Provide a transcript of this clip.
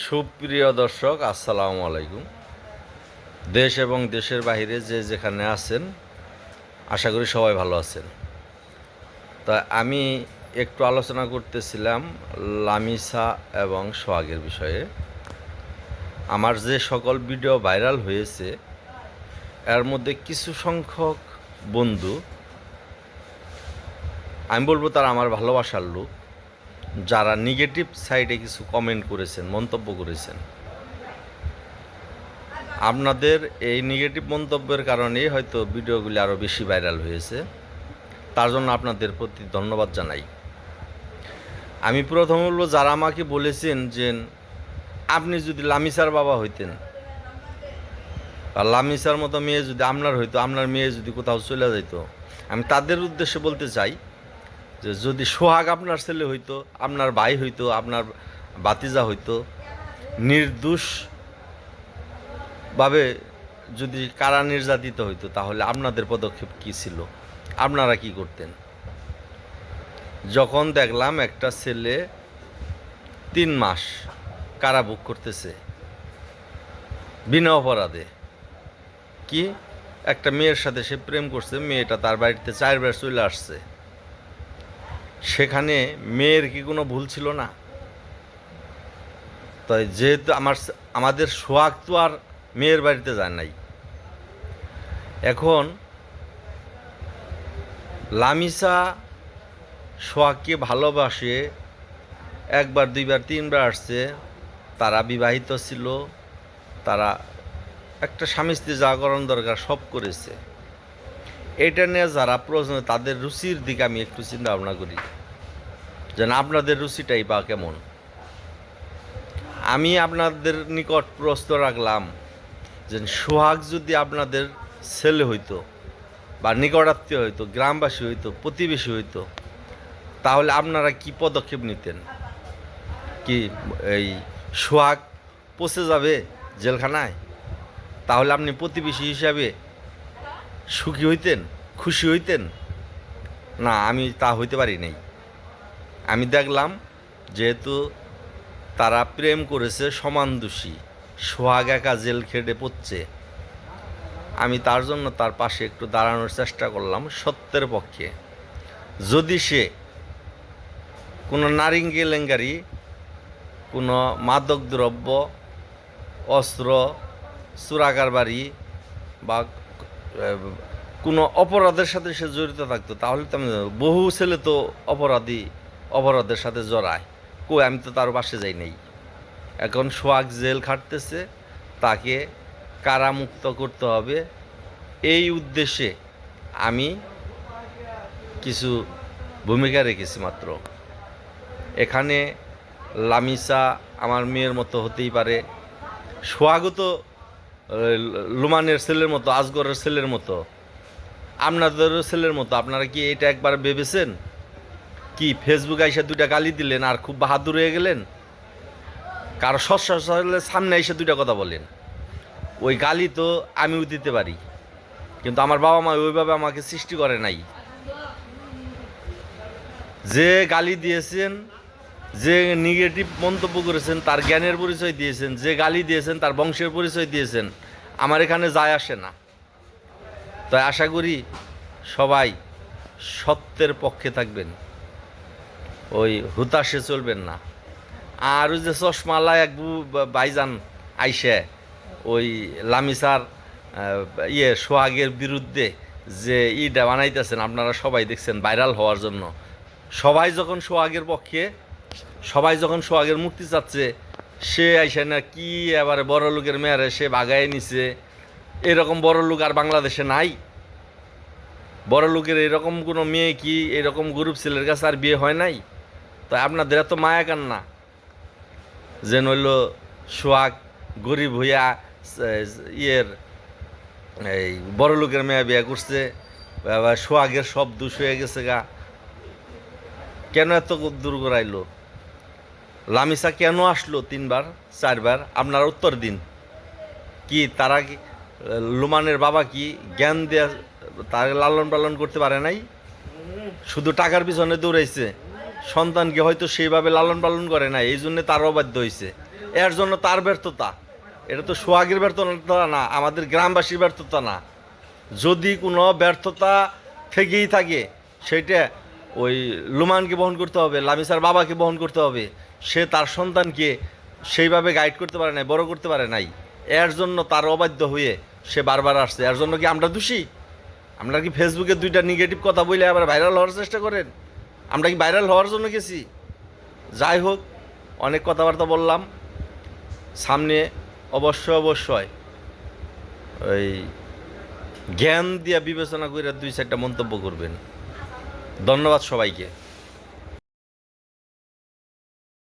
সুপ্রিয় দর্শক, আসসালামু আলাইকুম। দেশ এবং দেশের বাইরে যে যেখানে আছেন, আশা করি সবাই ভালো আছেন। তা আমি একটু আলোচনা করতেছিলাম লামিসা এবং সোহাগের বিষয়ে। আমার যে সকল ভিডিও ভাইরাল হয়েছে, এর মধ্যে কিছু সংখ্যক বন্ধু, আমি বলবো তারা আমার ভালোবাসার লোক, যারা নেগেটিভ সাইডে কিছু কমেন্ট করেছেন, মন্তব্য করেছেন। আপনাদের এই নেগেটিভ মন্তব্যের কারণেই হয়তো ভিডিওগুলি আরও বেশি ভাইরাল হয়েছে। তার জন্য আপনাদের প্রতি ধন্যবাদ জানাই। আমি প্রথম বলব, যারা আমাকে বলেছেন যে আপনি যদি লামিসার বাবা হইতেন, আর লামিসার মতো মেয়ে যদি আপনার হইতো, আপনার মেয়ে যদি কোথাও চলে যেত, আমি তাদের উদ্দেশ্যে বলতে চাই যে যদি সোহাগ আপনার ছেলে হইতো, আপনার ভাই হইতো, আপনার ভাতিজা হইতো, নির্দোষভাবে যদি কারা নির্যাতিত হইতো, তাহলে আপনাদের পদক্ষেপ কী ছিল? আপনারা কি করতেন? যখন দেখলাম একটা ছেলে 3 মাস কারাভোগ করতেছে বিনা অপরাধে, কি একটা মেয়ের সাথে সে প্রেম করছে, মেয়েটা তার বাড়িতে 4 বার চলে আসছে, সেখানে মেয়ের কি কোনো ভুল ছিল না? তাই যেহেতু আমাদের সোহাগ তো আর মেয়ের বাড়িতে যায় নাই। এখন লামিসা সোহাগকে ভালোবাসে, 1 বার 2 বার 3 বার আসছে, তারা বিবাহিত ছিল, তারা একটা স্বামী স্ত্রী যা করার দরকার সব করেছে। এটা নিয়ে যারা প্রশ্ন, তাদের রুচির দিকে আমি একটু চিন্তা ভাবনা করি, যেন আপনাদের রুচিটাই বা কেমন। আমি আপনাদের নিকট প্রশ্ন রাখলাম যে সোহাগ যদি আপনাদের ছেলে হইতো, বা নিকটাত্মীয় হইতো, গ্রামবাসী হইতো, প্রতিবেশী হইতো, তাহলে আপনারা কি পদক্ষেপ নিতেন? কি এই সোহাগ পচে যাবে জেলখানায়? তাহলে আপনি প্রতিবেশী হিসাবে সুখী হইতেন, খুশি হইতেন? না, আমি তা হইতে পারি নাই। আমি দেখলাম যেহেতু তারা প্রেম করেছে, সমান দোষী, সোহাগ একা জেল খেটে পড়ছে, আমি তার জন্য তার পাশে একটু দাঁড়ানোর চেষ্টা করলাম সত্যের পক্ষে। যদি সে কোনো নারী কেলেঙ্কারি, কোনো মাদক দ্রব্য, অস্ত্র, চোরাকারবারি বা কোনো অপরাধের সাথে সে জড়িত থাকতো, তাহলে তো আমি, বহু ছেলে তো অপরাধের সাথে জড়ায়, আমি তো তার পাশে যাই নাই। এখন সোহাগ জেল খাটতেছে, তাকে কারামুক্ত করতে হবে, এই উদ্দেশ্যে আমি কিছু ভূমিকা রেখেছি মাত্র। এখানে লামিসা আমার মেয়ের মতো হতেই পারে, সোহাগও তো লুমানের ছেলের মতো, আজগরের ছেলের মতো, আপনাদেরও ছেলের মতো। আপনারা কি এটা একবার ভেবেছেন? কি ফেসবুকে এসে 2টা গালি দিলেন আর খুব বাহাদুর হয়ে গেলেন? কারো সস্যের সামনে এসে 2টা কথা বলেন, ওই গালি তো আমিও দিতে পারি, কিন্তু আমার বাবা মা ওইভাবে আমাকে সৃষ্টি করে নাই। যে গালি দিয়েছেন, যে নেগেটিভ মন্তব্য করেছেন, তার জ্ঞানের পরিচয় দিয়েছেন, যে গালি দিয়েছেন তার বংশের পরিচয় দিয়েছেন, আমার এখানে যায় আসে না। তাই আশা করি সবাই সত্যের পক্ষে থাকবেন, ওই হুতাশে চলবেন না। আর ওই যে চশমালা এক ভাইজান আইসে ওই লামিসার সোহাগের বিরুদ্ধে যে ইটা বানাইতেছেন, আপনারা সবাই দেখছেন ভাইরাল হওয়ার জন্য। সবাই যখন সোহাগের পক্ষে, সবাই যখন সোহাগের মুক্তি চাচ্ছে, সে আইসে না কি এবারে বড় লোকের মেয়ারে সে বাগায় নিছে। এরকম বড় লোক আর বাংলাদেশে নাই। বড় লোকের এরকম কোনো মেয়ে কি এরকম গরিব ছেলের কাছে আর বিয়ে হয় নাই? তো আপনাদের এত মায়া কান্না যে নইল সোহাগ গরিব হইয়া এই বড় লোকের মেয়ে বিয়ে করছে, সোহাগের সব দোষ হয়ে গেছে গা। কেন এত দূর করাইলো? লামিসা কেন আসলো 3 বার 4 বার? আপনারা উত্তর দিন। কি তারা কি লুমানের বাবা কি জ্ঞান দেয়া তার লালন পালন করতে পারে নাই? শুধু টাকার পিছনে দৌড়াইছে, সন্তানকে হয়তো সেইভাবে লালন পালন করে নাই, এই জন্যে তারও বাধ্য হয়েছে। এর জন্য তার ব্যর্থতা। এটা তো সোহাগের ব্যর্থতা না, আমাদের গ্রামবাসীর ব্যর্থতা না। যদি কোনো ব্যর্থতা থেকেই থাকে সেটা ওই লুমানকে বহন করতে হবে, লামিসার বাবাকে বহন করতে হবে। সে তার সন্তানকে সেইভাবে গাইড করতে পারে নাই, বড় করতে পারে নাই। এর জন্য তার অবাধ্য হয়ে সে বারবার আসছে। এর জন্য কি আমরা দোষী? আমরা কি ফেসবুকে দুইটা নেগেটিভ কথা বলে আবার ভাইরাল হওয়ার চেষ্টা করেন? আমরা কি ভাইরাল হওয়ার জন্য গেছি? যাই হোক, অনেক কথাবার্তা বললাম। সামনে অবশ্যই ওই জ্ঞান দিয়ে বিবেচনা করে 2-4টা মন্তব্য করবেন। ধন্যবাদ সবাইকে।